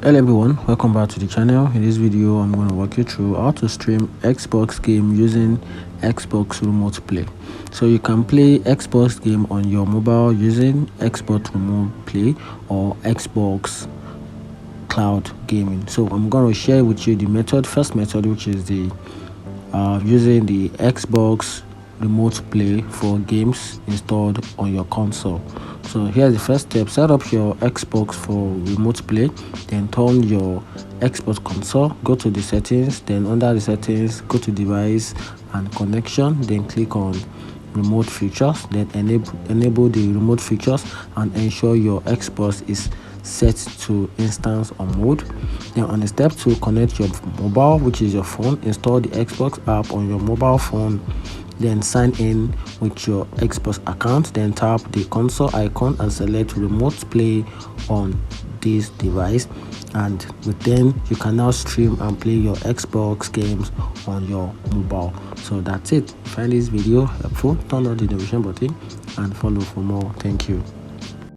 Hello everyone, welcome back to the channel. In this video I'm going to walk you through how to stream Xbox game using Xbox Remote Play. So you can play Xbox game on your mobile using Xbox Remote Play or Xbox Cloud Gaming. So I'm going to share with you the first method, which is the using the Xbox Remote Play for games installed on your console. So here's the first step. Set up your Xbox for Remote Play, then turn your Xbox console, go to the settings, then under the settings go to device and connection, then click on remote features, then enable the remote features and ensure your Xbox is set to instance or mode. Then on the step 2, connect your mobile, which is your phone, install the Xbox app on your mobile phone, then sign in with your Xbox account, then tap the console icon and select remote play on this device, and then you can now stream and play your Xbox games on your mobile. So that's it. Find this video helpful, turn on the notification button and follow for more. Thank you.